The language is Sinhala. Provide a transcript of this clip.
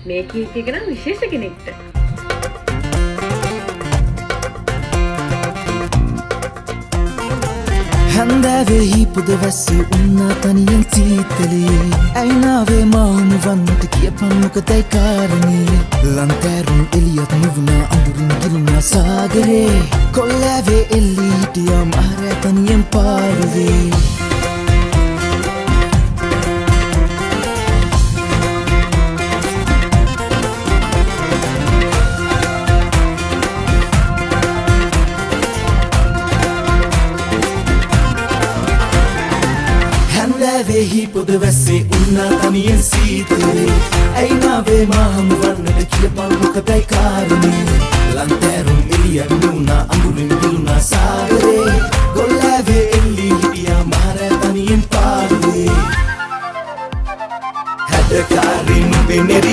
මේ කීර්තිය ගැන විශේෂ කෙනෙක්ට. හැන්දෑවේ හිපුද වැස්සේ උන්නා තනියෙන් සීතලේ ඇයිනාවේ මාහුම වන්නට කියපන් මොකදයි කාරණේ ලන්තෑරුම් එලියත් නිවුණා අඳුරින් ගිලුණා සාගරේ කොල්ලෑවේ එල්ලී හිටියා මහරෑ තනියෙන් පාරුවේ Vehi pod vesse unna taniyen seetale ainaave maham vannata kiyapan mokadai karane lanterum eliyan nuna angurin giluna saagare gollave elli hidiya mara taniyen paaruve hadakarin beneri